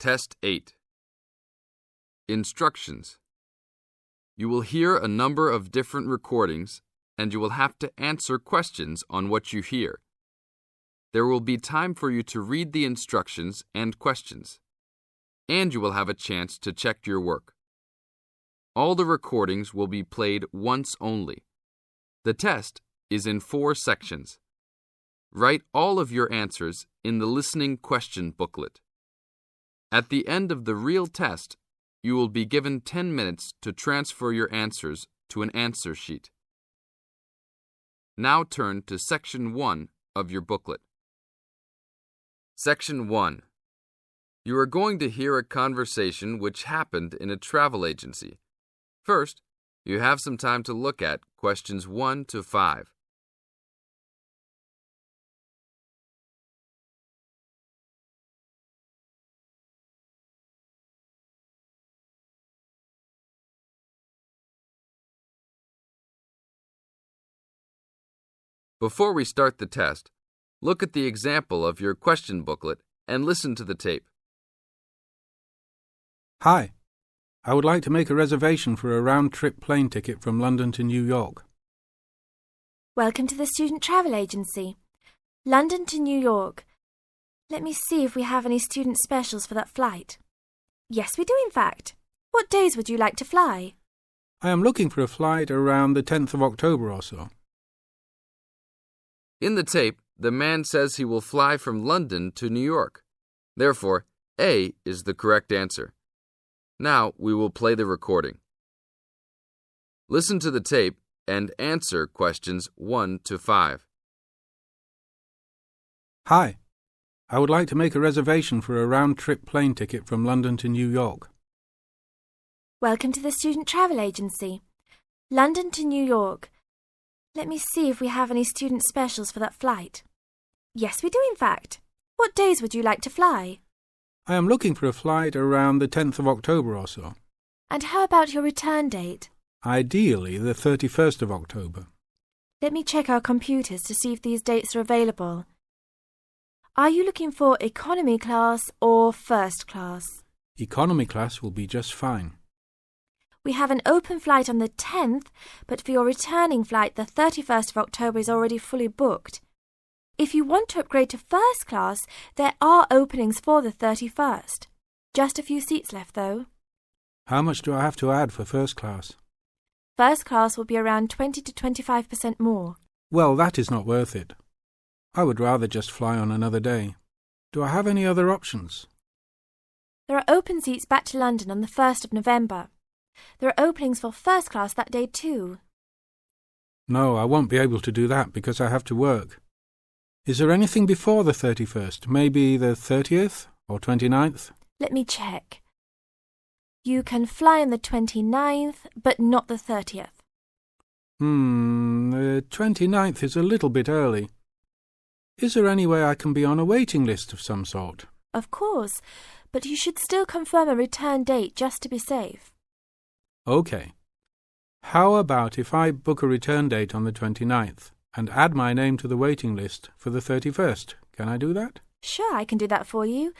Test 8. Instructions. You will hear a number of different recordings, and you will have to answer questions on what you hear. There will be time for you to read the instructions and questions, and you will have a chance to check your work. All the recordings will be played once only. The test is in 4 sections. Write all of your answers in the listening question booklet. At the end of the real test, you will be given 10 minutes to transfer your answers to an answer sheet. Now turn to Section 1 of your booklet. Section 1. You are going to hear a conversation which happened in a travel agency. First, you have some time to look at questions 1 to 5. Before we start the test, look at the example of your question booklet and listen to the tape. Hi, I would like to make a reservation for a round-trip plane ticket from London to New York. Welcome to the Student Travel Agency. London to New York. Let me see if we have any student specials for that flight. Yes, we do in fact. What days would you like to fly? I am looking for a flight around the 10th of October or so. In the tape, the man says he will fly from London to New York. Therefore, A is the correct answer. Now we will play the recording. Listen to the tape and answer questions 1 to 5. Hi, I would like to make a reservation for a round-trip plane ticket from London to New York. Welcome to the Student Travel Agency. London to New York. Let me see if we have any student specials for that flight. Yes, we do in fact. What days would you like to fly? I am looking for a flight around the 10th of October or so. And how about your return date? Ideally, the 31st of October. Let me check our computers to see if these dates are available. Are you looking for economy class or first class? Economy class will be just fine. We have an open flight on the 10th, but for your returning flight, the 31st of October is already fully booked. If you want to upgrade to first class, there are openings for the 31st. Just a few seats left, though. How much do I have to add for first class? First class will be around 20 to 25% more. Well, that is not worth it. I would rather just fly on another day. Do I have any other options? There are open seats back to London on the 1st of November. There are openings for first class that day too. No, I won't be able to do that because I have to work. Is there anything before the 31st? Maybe the 30th or 29th? Let me check. You can fly on the 29th, but not the 30th. The 29th is a little bit early. Is there any way I can be on a waiting list of some sort? Of course, but you should still confirm a return date just to be safe. OK. How about if I book a return date on the 29th and add my name to the waiting list for the 31st? Can I do that? Sure, I can do that for you.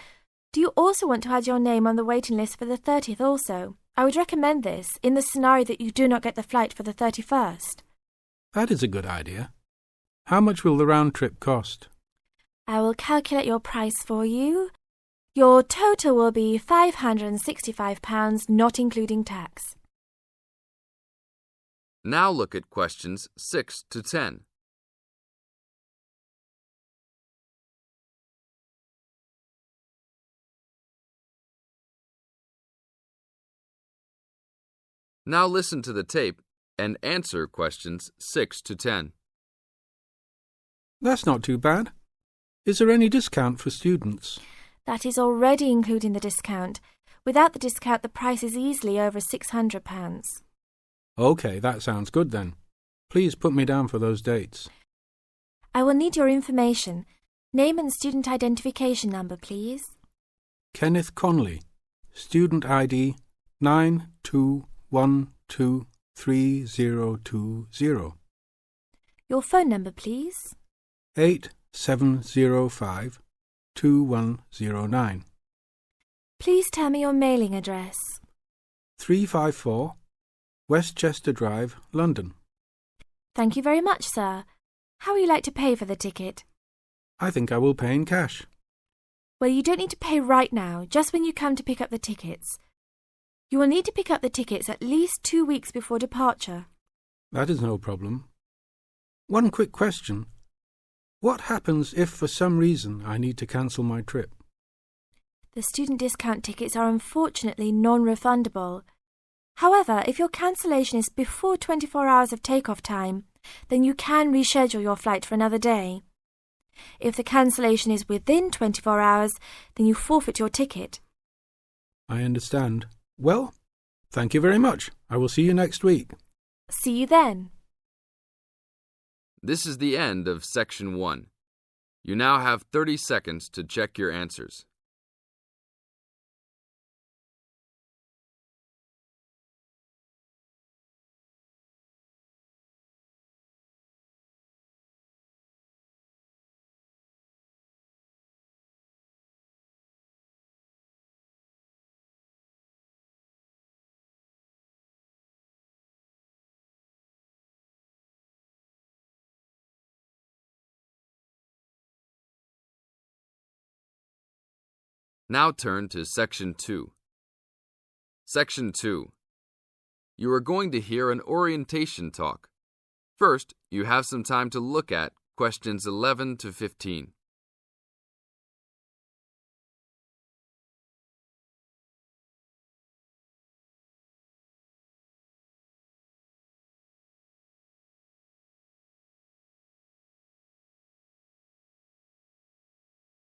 Do you also want to add your name on the waiting list for the 30th also? I would recommend this in the scenario that you do not get the flight for the 31st. That is a good idea. How much will the round trip cost? I will calculate your price for you. Your total will be £565, not including tax. Now look at questions 6 to 10. Now listen to the tape and answer questions 6 to 10. That's not too bad. Is there any discount for students? That is already including the discount. Without the discount, the price is easily over £600. OK, that sounds good then. Please put me down for those dates. I will need your information. Name and student identification number, please. Kenneth Conley, student ID 92123020. Your phone number, please. 87052109. Please tell me your mailing address. 354 Westchester Drive, London. Thank you very much, sir. How would you like to pay for the ticket? I think I will pay in cash. Well, you don't need to pay right now, just when you come to pick up the tickets. You will need to pick up the tickets at least 2 weeks before departure. That is no problem. One quick question. What happens if for some reason I need to cancel my trip? The student discount tickets are unfortunately non-refundable. However, if your cancellation is before 24 hours of takeoff time, then you can reschedule your flight for another day. If the cancellation is within 24 hours, then you forfeit your ticket. I understand. Well, thank you very much. I will see you next week. See you then. This is the end of Section 1. You now have 30 seconds to check your answers. Now turn to Section 2. Section 2. You are going to hear an orientation talk. First, you have some time to look at questions 11 to 15.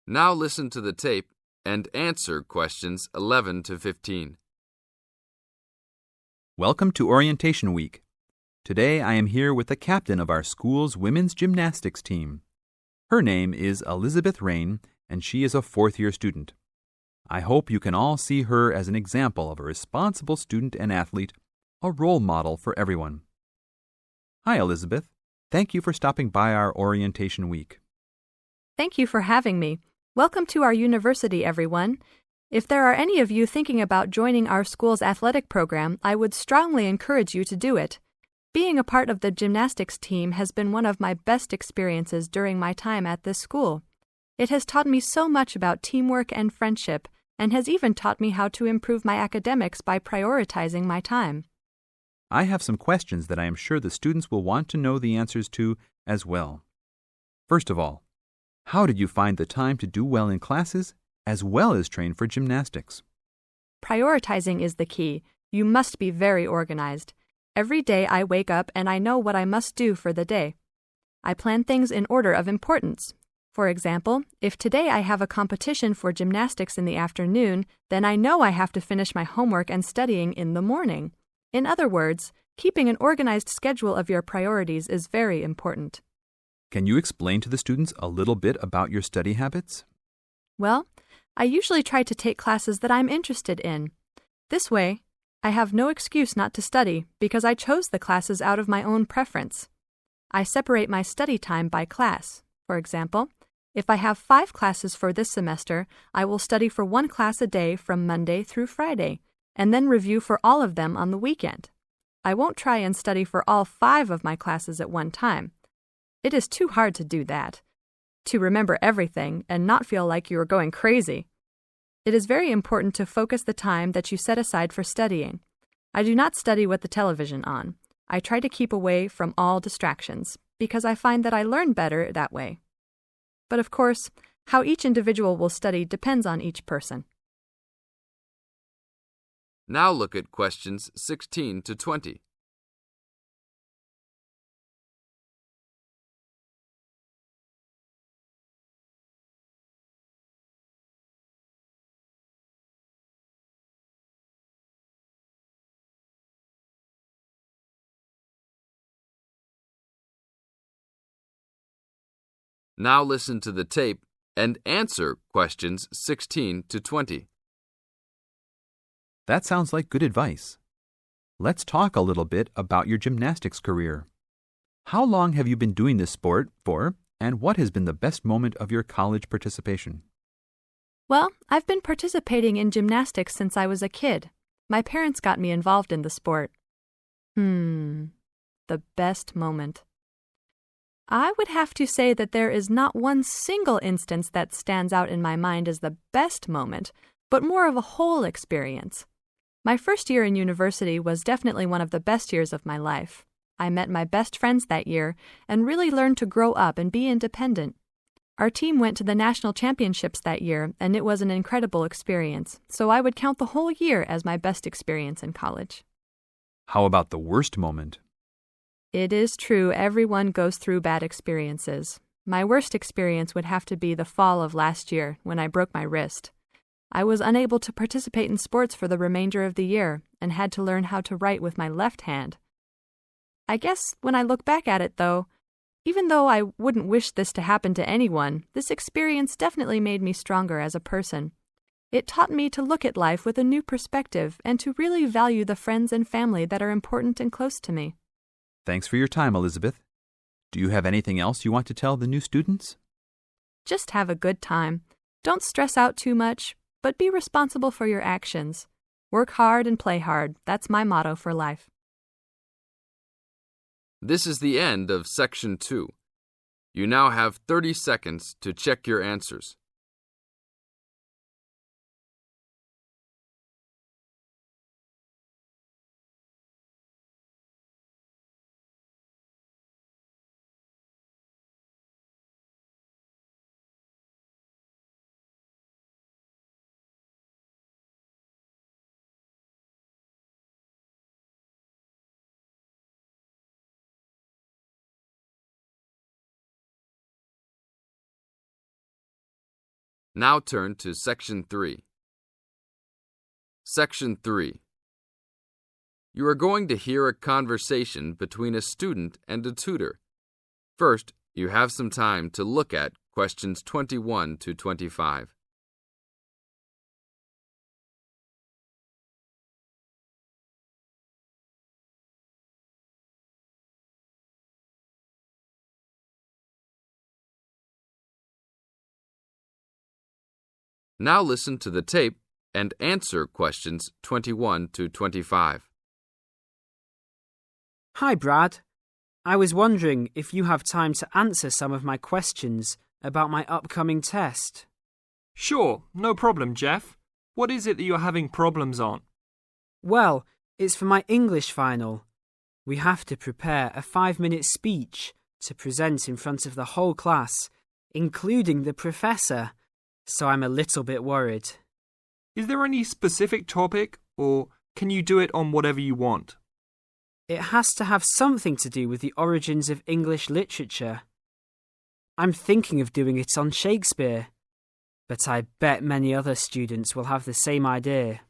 Now listen to the tape and answer questions 11 to 15. Welcome to Orientation Week. Today I am here with the captain of our school's women's gymnastics team. Her name is Elizabeth Rain, and she is a fourth-year student. I hope you can all see her as an example of a responsible student and athlete, a role model for everyone. Hi, Elizabeth. Thank you for stopping by our Orientation Week. Thank you for having me. Welcome to our university, everyone. If there are any of you thinking about joining our school's athletic program, I would strongly encourage you to do it. Being a part of the gymnastics team has been one of my best experiences during my time at this school. It has taught me so much about teamwork and friendship, and has even taught me how to improve my academics by prioritizing my time. I have some questions that I am sure the students will want to know the answers to as well. First of all, how did you find the time to do well in classes as well as train for gymnastics? Prioritizing is the key. You must be very organized. Every day I wake up and I know what I must do for the day. I plan things in order of importance. For example, if today I have a competition for gymnastics in the afternoon, then I know I have to finish my homework and studying in the morning. In other words, keeping an organized schedule of your priorities is very important. Can you explain to the students a little bit about your study habits? Well, I usually try to take classes that I'm interested in. This way, I have no excuse not to study because I chose the classes out of my own preference. I separate my study time by class. For example, if I have 5 classes for this semester, I will study for 1 class a day from Monday through Friday, and then review for all of them on the weekend. I won't try and study for all 5 of my classes at one time. It is too hard to do that, to remember everything and not feel like you are going crazy. It is very important to focus the time that you set aside for studying. I do not study with the television on. I try to keep away from all distractions because I find that I learn better that way. But of course, how each individual will study depends on each person. Now look at questions 16 to 20. Now listen to the tape and answer questions 16 to 20. That sounds like good advice. Let's talk a little bit about your gymnastics career. How long have you been doing this sport for, and what has been the best moment of your college participation? Well, I've been participating in gymnastics since I was a kid. My parents got me involved in the sport. The best moment. I would have to say that there is not one single instance that stands out in my mind as the best moment, but more of a whole experience. My first year in university was definitely one of the best years of my life. I met my best friends that year and really learned to grow up and be independent. Our team went to the national championships that year, and it was an incredible experience, so I would count the whole year as my best experience in college. How about the worst moment? It is true everyone goes through bad experiences. My worst experience would have to be the fall of last year when I broke my wrist. I was unable to participate in sports for the remainder of the year and had to learn how to write with my left hand. I guess when I look back at it, though, even though I wouldn't wish this to happen to anyone, this experience definitely made me stronger as a person. It taught me to look at life with a new perspective and to really value the friends and family that are important and close to me. Thanks for your time, Elizabeth. Do you have anything else you want to tell the new students? Just have a good time. Don't stress out too much, but be responsible for your actions. Work hard and play hard. That's my motto for life. This is the end of Section 2. You now have 30 seconds to check your answers. Now turn to Section 3. Section 3. You are going to hear a conversation between a student and a tutor. First, you have some time to look at questions 21 to 25. Now listen to the tape and answer questions 21 to 25. Hi, Brad. I was wondering if you have time to answer some of my questions about my upcoming test. Sure, no problem, Jeff. What is it that you're having problems on? Well, it's for my English final. We have to prepare a 5-minute speech to present in front of the whole class, including the professor. So I'm a little bit worried. Is there any specific topic, or can you do it on whatever you want? It has to have something to do with the origins of English literature. I'm thinking of doing it on Shakespeare, but I bet many other students will have the same idea.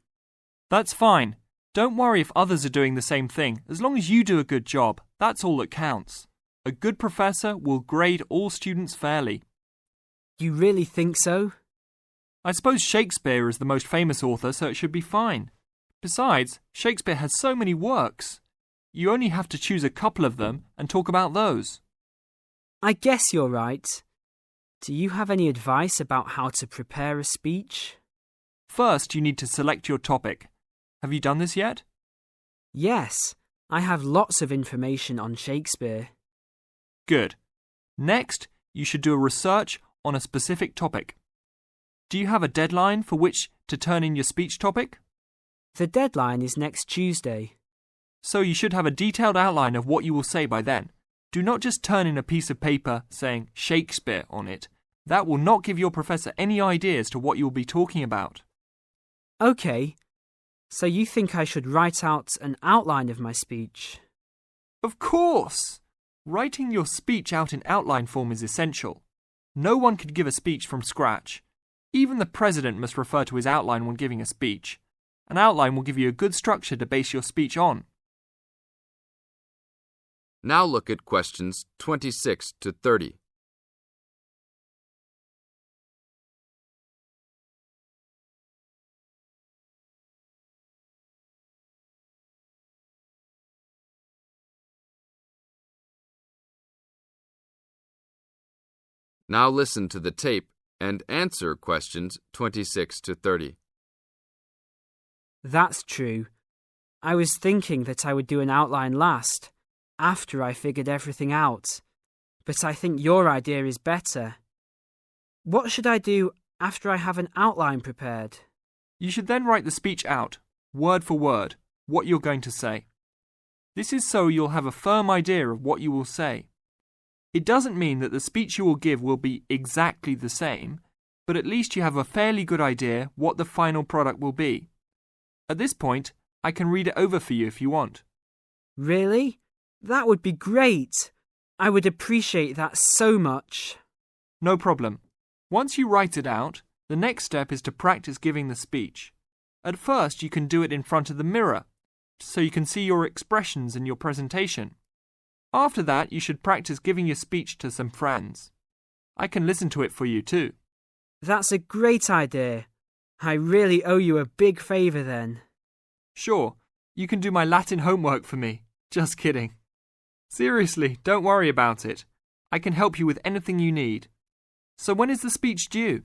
That's fine. Don't worry if others are doing the same thing. As long as you do a good job, that's all that counts. A good professor will grade all students fairly. You really think so? I suppose Shakespeare is the most famous author, so it should be fine. Besides, Shakespeare has so many works. You only have to choose a couple of them and talk about those. I guess you're right. Do you have any advice about how to prepare a speech? First, you need to select your topic. Have you done this yet? Yes, I have lots of information on Shakespeare. Good. Next, you should do a research on a specific topic. Do you have a deadline for which to turn in your speech topic? The deadline is next Tuesday. So you should have a detailed outline of what you will say by then. Do not just turn in a piece of paper saying Shakespeare on it. That will not give your professor any idea as to what you will be talking about. Okay, so you think I should write out an outline of my speech? Of course! Writing your speech out in outline form is essential. No one could give a speech from scratch. Even the president must refer to his outline when giving a speech. An outline will give you a good structure to base your speech on. Now look at questions 26 to 30. Now listen to the tape and answer questions 26 to 30. That's true. I was thinking that I would do an outline last, after I figured everything out. But I think your idea is better. What should I do after I have an outline prepared? You should then write the speech out, word for word, what you're going to say. This is so you'll have a firm idea of what you will say. It doesn't mean that the speech you will give will be exactly the same, but at least you have a fairly good idea what the final product will be. At this point, I can read it over for you if you want. Really? That would be great. I would appreciate that so much. No problem. Once you write it out, the next step is to practice giving the speech. At first, you can do it in front of the mirror, so you can see your expressions in your presentation. After that, you should practice giving your speech to some friends. I can listen to it for you too. That's a great idea. I really owe you a big favour then. Sure, you can do my Latin homework for me. Just kidding. Seriously, don't worry about it. I can help you with anything you need. So when is the speech due?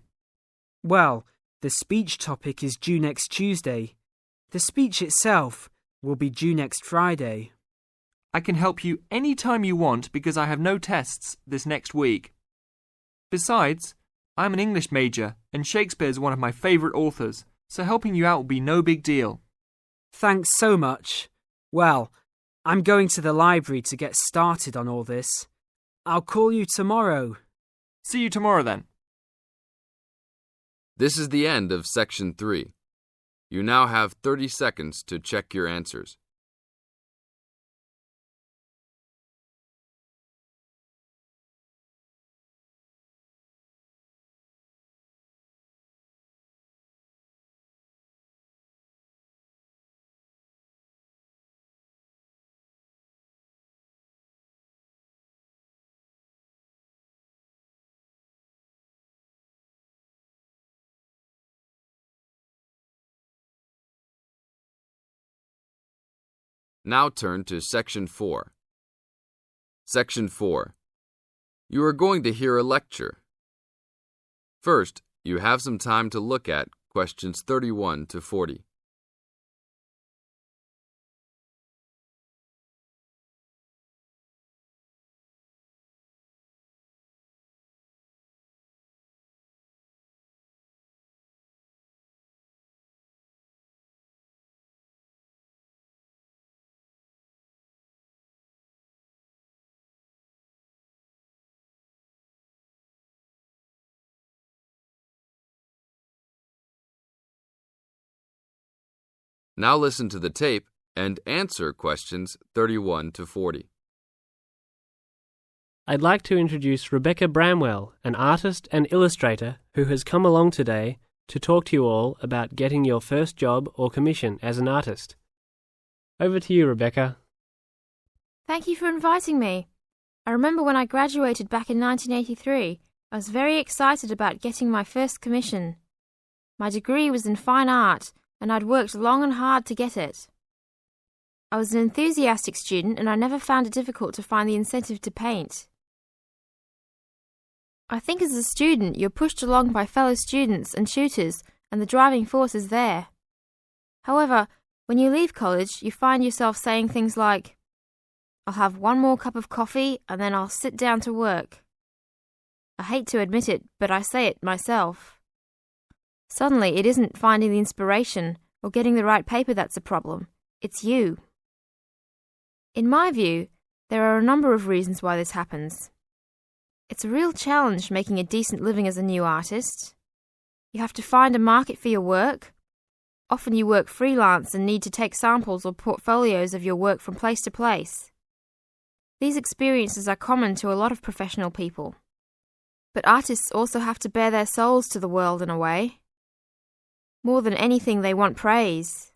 Well, the speech topic is due next Tuesday. The speech itself will be due next Friday. I can help you any time you want because I have no tests this next week. Besides, I'm an English major and Shakespeare's one of my favourite authors, so helping you out will be no big deal. Thanks so much. Well, I'm going to the library to get started on all this. I'll call you tomorrow. See you tomorrow then. This is the end of Section 3. You now have 30 seconds to check your answers. Now turn to Section 4. Section 4. You are going to hear a lecture. First, you have some time to look at questions 31 to 40. Now listen to the tape and answer questions 31 to 40. I'd like to introduce Rebecca Bramwell, an artist and illustrator who has come along today to talk to you all about getting your first job or commission as an artist. Over to you, Rebecca. Thank you for inviting me. I remember when I graduated back in 1983, I was very excited about getting my first commission. My degree was in fine art, and I'd worked long and hard to get it. I was an enthusiastic student and I never found it difficult to find the incentive to paint. I think as a student you're pushed along by fellow students and tutors and the driving force is there. However, when you leave college you find yourself saying things like, I'll have one more cup of coffee and then I'll sit down to work. I hate to admit it, but I say it myself. Suddenly, it isn't finding the inspiration or getting the right paper that's a problem. It's you. In my view, there are a number of reasons why this happens. It's a real challenge making a decent living as a new artist. You have to find a market for your work. Often you work freelance and need to take samples or portfolios of your work from place to place. These experiences are common to a lot of professional people. But artists also have to bare their souls to the world in a way. More than anything, they want praise.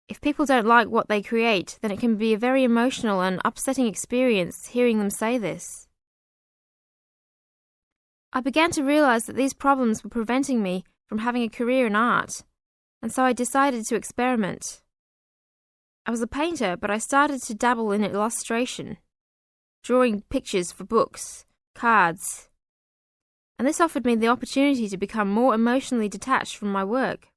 If people don't like what they create, then it can be a very emotional and upsetting experience hearing them say this. I began to realize that these problems were preventing me from having a career in art, and so I decided to experiment. I was a painter, but I started to dabble in illustration, drawing pictures for books, cards. and this offered me the opportunity to become more emotionally detached from my work.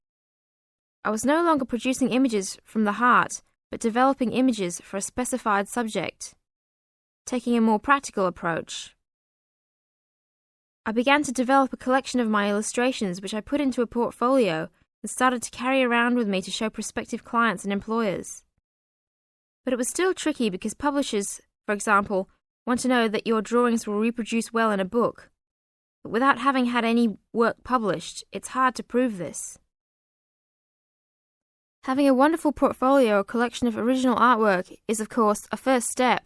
I was no longer producing images from the heart, but developing images for a specified subject, taking a more practical approach. I began to develop a collection of my illustrations which I put into a portfolio and started to carry around with me to show prospective clients and employers. But it was still tricky because publishers, for example, want to know that your drawings will reproduce well in a book. But without having had any work published, it's hard to prove this. Having a wonderful portfolio or collection of original artwork is, of course, a first step.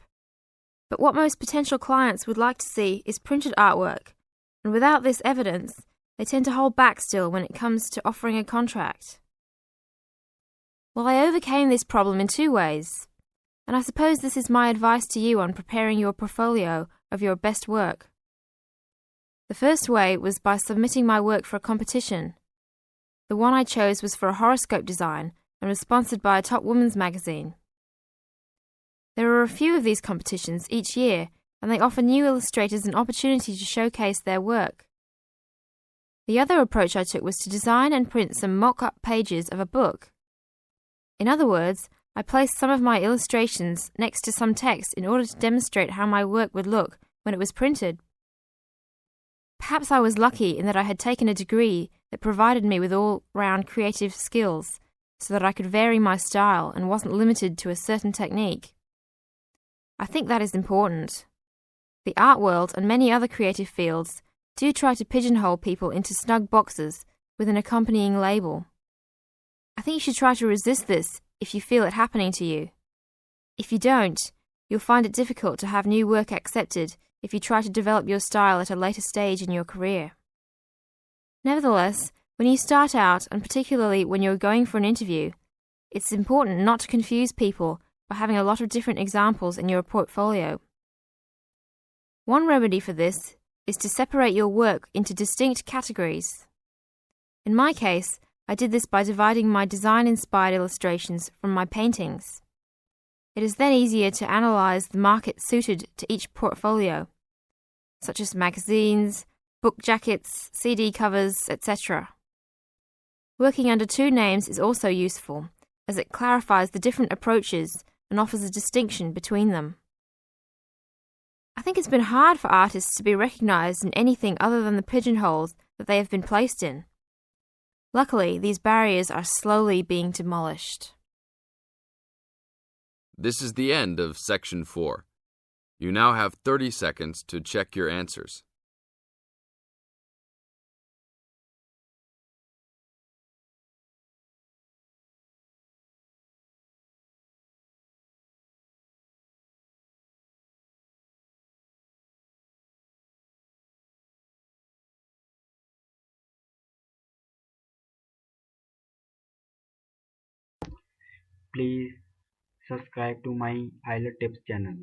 But what most potential clients would like to see is printed artwork, and without this evidence, they tend to hold back still when it comes to offering a contract. Well, I overcame this problem in 2 ways, and I suppose this is my advice to you on preparing your portfolio of your best work. The first way was by submitting my work for a competition. The one I chose was for a horoscope design and was sponsored by a top women's magazine. There are a few of these competitions each year, and they offer new illustrators an opportunity to showcase their work. The other approach I took was to design and print some mock-up pages of a book. In other words, I placed some of my illustrations next to some text in order to demonstrate how my work would look when it was printed. Perhaps I was lucky in that I had taken a degree that provided me with all-round creative skills, so that I could vary my style and wasn't limited to a certain technique. I think that is important. The art world and many other creative fields do try to pigeonhole people into snug boxes with an accompanying label. I think you should try to resist this if you feel it happening to you. If you don't, you'll find it difficult to have new work accepted if you try to develop your style at a later stage in your career. Nevertheless, when you start out, and particularly when you're going for an interview, it's important not to confuse people by having a lot of different examples in your portfolio. One remedy for this is to separate your work into distinct categories. In my case, I did this by dividing my design-inspired illustrations from my paintings. It is then easier to analyze the market suited to each portfolio, such as magazines, book jackets, CD covers, etc. Working under 2 names is also useful, as it clarifies the different approaches and offers a distinction between them. I think it's been hard for artists to be recognized in anything other than the pigeonholes that they have been placed in. Luckily, these barriers are slowly being demolished. This is the end of Section 4. You now have 30 seconds to check your answers. Please subscribe to my Ielts Tips channel.